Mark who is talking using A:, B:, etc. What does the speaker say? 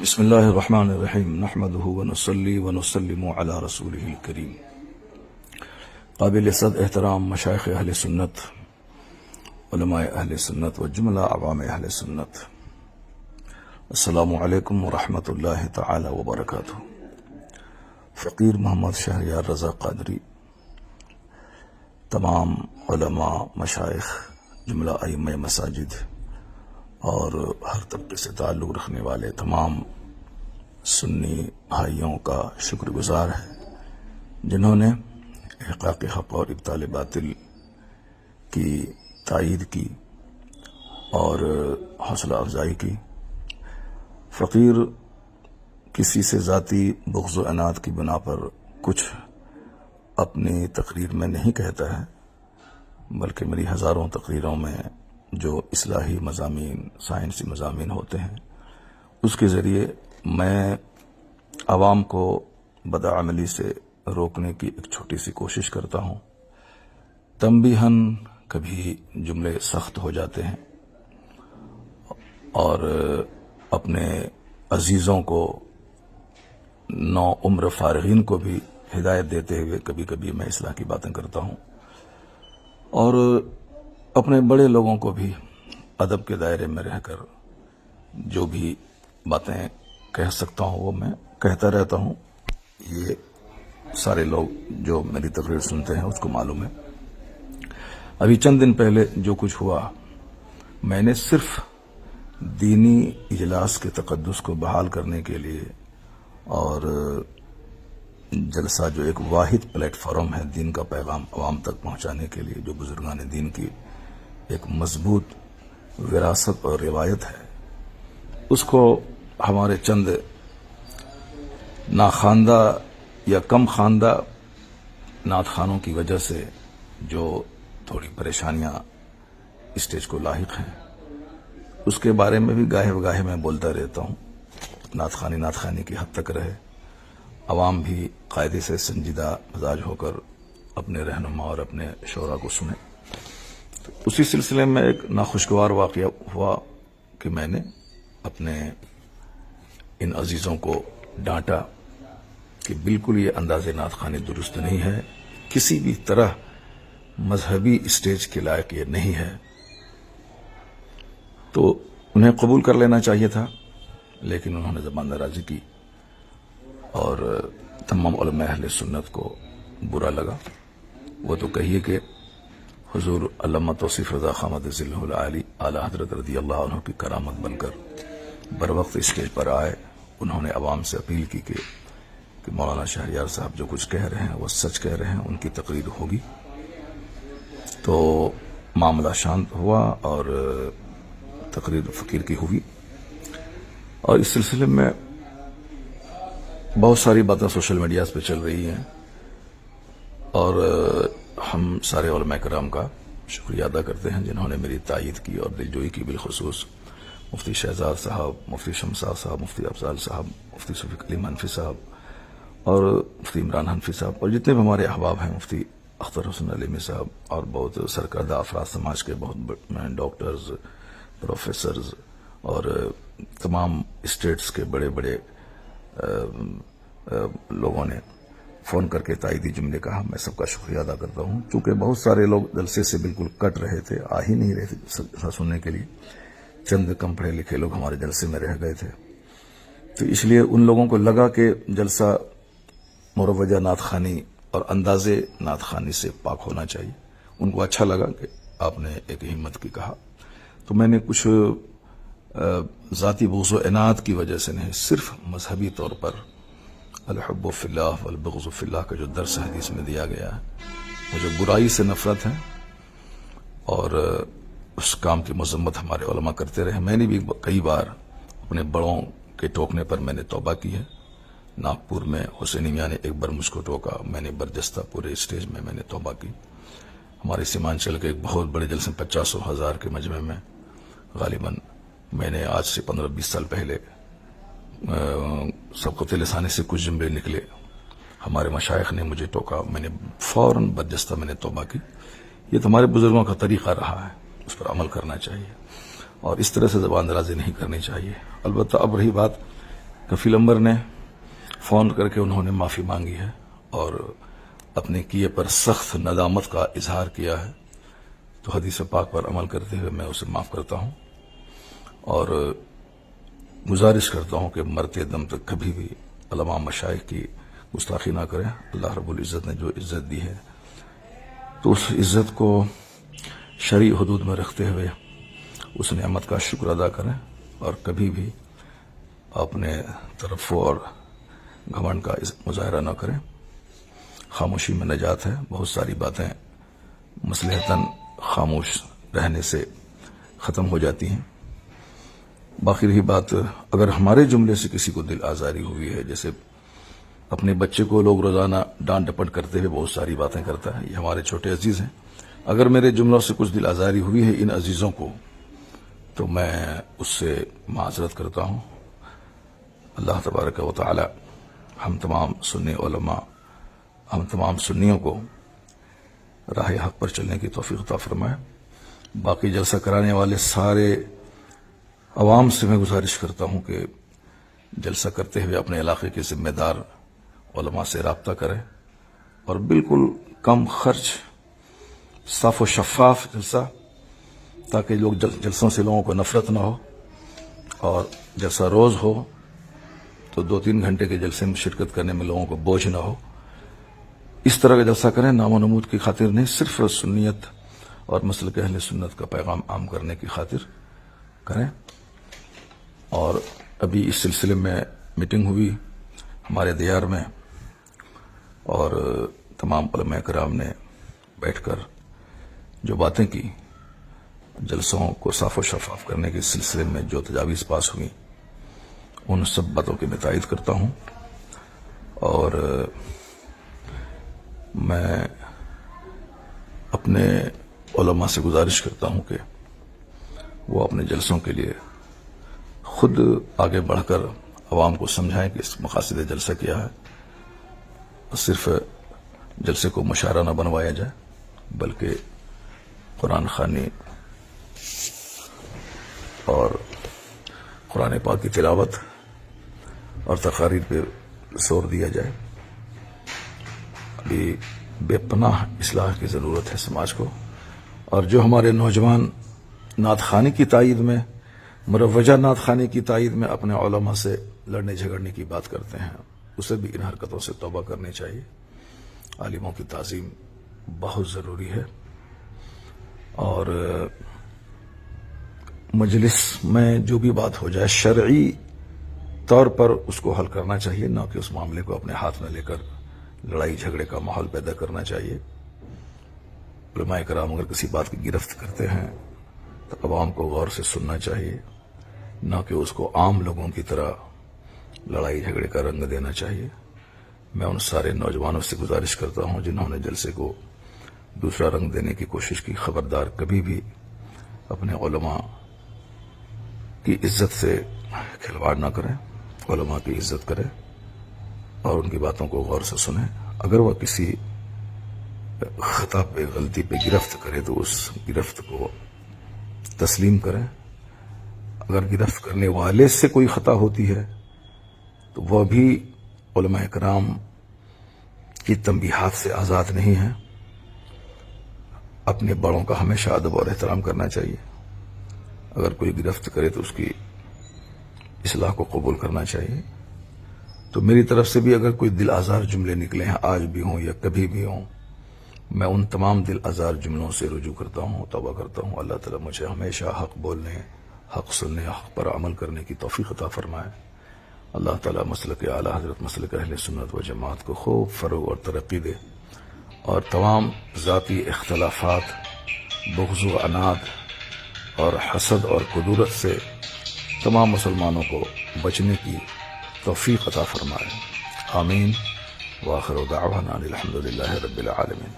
A: بسم اللہ الرحمن الرحیم نحمده ونصلی ونسلم علی رسولہ الکریم. قابل صد احترام مشائخ اہل سنت، علماء اہل سنت و جملہ عوام اہل سنت، السلام علیکم ورحمۃ اللہ تعالی وبرکاتہ. فقیر محمد شہریار رضا قادری، تمام علماء، مشائخ، جملہ ائمہ مساجد اور ہر طبقے سے تعلق رکھنے والے تمام سنی بھائیوں کا شکر گزار ہے جنہوں نے احقاق حق اور ابطال باطل کی تائید کی اور حوصلہ افزائی کی. فقیر کسی سے ذاتی بغض و عناد کی بنا پر کچھ اپنی تقریر میں نہیں کہتا ہے، بلکہ میری ہزاروں تقریروں میں جو اصلاحی مضامین، سائنسی مضامین ہوتے ہیں، اس کے ذریعے میں عوام کو بدعملی سے روکنے کی ایک چھوٹی سی کوشش کرتا ہوں. تنبیہاً کبھی جملے سخت ہو جاتے ہیں اور اپنے عزیزوں کو، نو عمر فارغین کو بھی ہدایت دیتے ہوئے کبھی کبھی میں اصلاح کی باتیں کرتا ہوں، اور اپنے بڑے لوگوں کو بھی ادب کے دائرے میں رہ کر جو بھی باتیں کہہ سکتا ہوں وہ میں کہتا رہتا ہوں. یہ سارے لوگ جو میری تقریر سنتے ہیں اس کو معلوم ہے. ابھی چند دن پہلے جو کچھ ہوا، میں نے صرف دینی اجلاس کے تقدس کو بحال کرنے کے لیے اور جلسہ جو ایک واحد پلیٹ فارم ہے دین کا پیغام عوام تک پہنچانے کے لیے، جو بزرگان دین کی ایک مضبوط وراثت اور روایت ہے، اس کو ہمارے چند ناخواندہ یا کم خواندہ نعت خوانوں کی وجہ سے جو تھوڑی پریشانیاں اسٹیج کو لاحق ہیں، اس کے بارے میں بھی گاہے بگاہے میں بولتا رہتا ہوں. نعت خوانی کی حد تک رہے، عوام بھی قاعدے سے سنجیدہ مزاج ہو کر اپنے رہنما اور اپنے شعراء کو سنیں. اسی سلسلے میں ایک ناخوشگوار واقعہ ہوا کہ میں نے اپنے ان عزیزوں کو ڈانٹا کہ بالکل یہ انداز نعت خوانی درست نہیں ہے، کسی بھی طرح مذہبی اسٹیج کے لائق یہ نہیں ہے. تو انہیں قبول کر لینا چاہیے تھا، لیکن انہوں نے زبان درازی کی اور تمام علماء اہل سنت کو برا لگا. وہ تو کہیے کہ حضور علامہ توصیف رضا خان مدظلہ العالی اعلی حضرت رضی اللہ عنہ کی کرامت بن کر بر وقت اسٹیج پر آئے. انہوں نے عوام سے اپیل کی کہ مولانا شہریار صاحب جو کچھ کہہ رہے ہیں وہ سچ کہہ رہے ہیں، ان کی تقریر ہوگی. تو معاملہ شانت ہوا اور تقریر فقیر کی ہوئی. اور اس سلسلے میں بہت ساری باتیں سوشل میڈیاز پہ چل رہی ہیں، اور ہم سارے علماء کرام کا شکریہ ادا کرتے ہیں جنہوں نے میری تائید کی اور دلجوئی کی. بالخصوص مفتی شہزاد صاحب، مفتی شمسا صاحب، مفتی افضال صاحب، مفتی شفیق علیم حنفی صاحب اور مفتی عمران حنفی صاحب، اور جتنے بھی ہمارے احباب ہیں، مفتی اختر حسن علیمی صاحب اور بہت سرکردہ افراد سماج کے، بہت ڈاکٹرز، پروفیسرز اور تمام اسٹیٹس کے بڑے بڑے لوگوں نے فون کر کے تائیدی جملے کہا. میں سب کا شکریہ ادا کرتا ہوں. چونکہ بہت سارے لوگ جلسے سے بالکل کٹ رہے تھے، آ ہی نہیں رہے تھے سننے کے لیے. چند کم پڑھے لکھے لوگ ہمارے جلسے میں رہ گئے تھے، تو اس لیے ان لوگوں کو لگا کہ جلسہ مروجہ نعت خوانی اور انداز نعت خوانی سے پاک ہونا چاہیے. ان کو اچھا لگا کہ آپ نے ایک ہمت کی کہا. تو میں نے کچھ ذاتی بغض و عناد کی وجہ سے نہیں، صرف مذہبی طور پر الحب فی اللہ والبغض فی اللہ کا جو درس حدیث میں دیا گیا ہے، وہ جو برائی سے نفرت ہے اور اس کام کی مذمت ہمارے علماء کرتے رہے. میں نے بھی کئی بار اپنے بڑوں کے ٹوکنے پر میں نے توبہ کی ہے. ناگپور میں حسینی میاں نے ایک بار مجھ کو ٹوکا، میں نے برجستہ پورے اسٹیج میں نے توبہ کی. ہمارے سیمانچل کے ایک بہت بڑے جلسے 50,000 کے مجمع میں غالباً میں نے آج سے 15-20 سال پہلے سبقت لسانی سے کچھ جملے نکلے، ہمارے مشائخ نے مجھے ٹوکا، میں نے فوراً برجستہ میں نے توبہ کی. یہ تو ہمارے بزرگوں کا طریقہ رہا ہے، اس پر عمل کرنا چاہیے اور اس طرح سے زبان درازی نہیں کرنی چاہیے. البتہ اب رہی بات کفیل امبر نے فون کر کے انہوں نے معافی مانگی ہے اور اپنے کیے پر سخت ندامت کا اظہار کیا ہے، تو حدیث پاک پر عمل کرتے ہوئے میں اسے معاف کرتا ہوں اور گزارش کرتا ہوں کہ مرتے دم تک کبھی بھی علماء مشائخ کی گستاخی نہ کریں۔ اللہ رب العزت نے جو عزت دی ہے تو اس عزت کو شرعی حدود میں رکھتے ہوئے اس نعمت کا شکر ادا کریں اور کبھی بھی اپنے ترفع اور گھمنڈ کا مظاہرہ نہ کریں۔ خاموشی میں نجات ہے، بہت ساری باتیں مصلحتاً خاموش رہنے سے ختم ہو جاتی ہیں۔ باقی رہی بات، اگر ہمارے جملے سے کسی کو دل آزاری ہوئی ہے، جیسے اپنے بچے کو لوگ روزانہ ڈانٹ ڈپٹ کرتے ہوئے بہت ساری باتیں کرتا ہے، یہ ہمارے چھوٹے عزیز ہیں، اگر میرے جملوں سے کچھ دل آزاری ہوئی ہے ان عزیزوں کو تو میں اس سے معذرت کرتا ہوں۔ اللہ تبارک و تعالی ہم تمام سنی علماء، ہم تمام سنیوں کو راہ حق پر چلنے کی توفیق عطا فرمائے۔ باقی جلسہ کرانے والے سارے عوام سے میں گزارش کرتا ہوں کہ جلسہ کرتے ہوئے اپنے علاقے کے ذمہ دار علماء سے رابطہ کریں اور بالکل کم خرچ صاف و شفاف جلسہ، تاکہ لوگ جلسوں سے لوگوں کو نفرت نہ ہو، اور جلسہ روز ہو تو 2-3 گھنٹے کے جلسے میں شرکت کرنے میں لوگوں کو بوجھ نہ ہو۔ اس طرح کا جلسہ کریں، نام و نمود کی خاطر نہیں، صرف سنیت اور مسلک اہل سنت کا پیغام عام کرنے کی خاطر کریں۔ اور ابھی اس سلسلے میں میٹنگ ہوئی ہمارے دیار میں اور تمام علماء کرام نے بیٹھ کر جو باتیں کی، جلسوں کو صاف و شفاف کرنے کے سلسلے میں جو تجاویز پاس ہوئی، ان سب باتوں کی میں تائید کرتا ہوں اور میں اپنے علماء سے گزارش کرتا ہوں کہ وہ اپنے جلسوں کے لیے خود آگے بڑھ کر عوام کو سمجھائیں کہ اس مقاصد جلسہ کیا ہے، صرف جلسے کو مشاعرہ نہ بنوایا جائے بلکہ قرآن خوانی اور قرآن پاک کی تلاوت اور تقاریر پہ زور دیا جائے۔ ابھی بے پناہ اصلاح کی ضرورت ہے سماج کو، اور جو ہمارے نوجوان نعت خوانی کی تائید میں، مروجہ نعت خوانی کی تائید میں اپنے علماء سے لڑنے جھگڑنے کی بات کرتے ہیں، اسے بھی ان حرکتوں سے توبہ کرنی چاہیے۔ عالموں کی تعظیم بہت ضروری ہے اور مجلس میں جو بھی بات ہو جائے شرعی طور پر اس کو حل کرنا چاہیے، نہ کہ اس معاملے کو اپنے ہاتھ میں لے کر لڑائی جھگڑے کا ماحول پیدا کرنا چاہیے۔ علماء کرام اگر کسی بات کی گرفت کرتے ہیں تو عوام کو غور سے سننا چاہیے، نہ کہ اس کو عام لوگوں کی طرح لڑائی جھگڑے کا رنگ دینا چاہیے۔ میں ان سارے نوجوانوں سے گزارش کرتا ہوں جنہوں نے جلسے کو دوسرا رنگ دینے کی کوشش کی، خبردار کبھی بھی اپنے علماء کی عزت سے کھلواڑ نہ کریں، علماء کی عزت کریں اور ان کی باتوں کو غور سے سنیں۔ اگر وہ کسی خطا پہ، غلطی پہ گرفت کرے تو اس گرفت کو تسلیم کریں۔ اگر گرفت کرنے والے سے کوئی خطا ہوتی ہے تو وہ بھی علماء کرام کی تنبیہات سے آزاد نہیں ہے۔ اپنے بڑوں کا ہمیشہ ادب اور احترام کرنا چاہیے۔ اگر کوئی گرفت کرے تو اس کی اصلاح کو قبول کرنا چاہیے۔ تو میری طرف سے بھی اگر کوئی دل آزار جملے نکلے ہیں، آج بھی ہوں یا کبھی بھی ہوں، میں ان تمام دل آزار جملوں سے رجوع کرتا ہوں، توبہ کرتا ہوں۔ اللہ تعالیٰ مجھے ہمیشہ حق بولنے، حق سننے، حق پر عمل کرنے کی توفیق عطا فرمائے۔ اللہ تعالیٰ مسلک اعلیٰ حضرت مسلک اہل سنت و جماعت کو خوب فروغ اور ترقی دے، اور تمام ذاتی اختلافات، بغض و عناد اور حسد اور کدورت سے تمام مسلمانوں کو بچنے کی توفیق عطا فرمائے۔ آمین۔ وآخر دعوانا الحمد للہ رب العالمین۔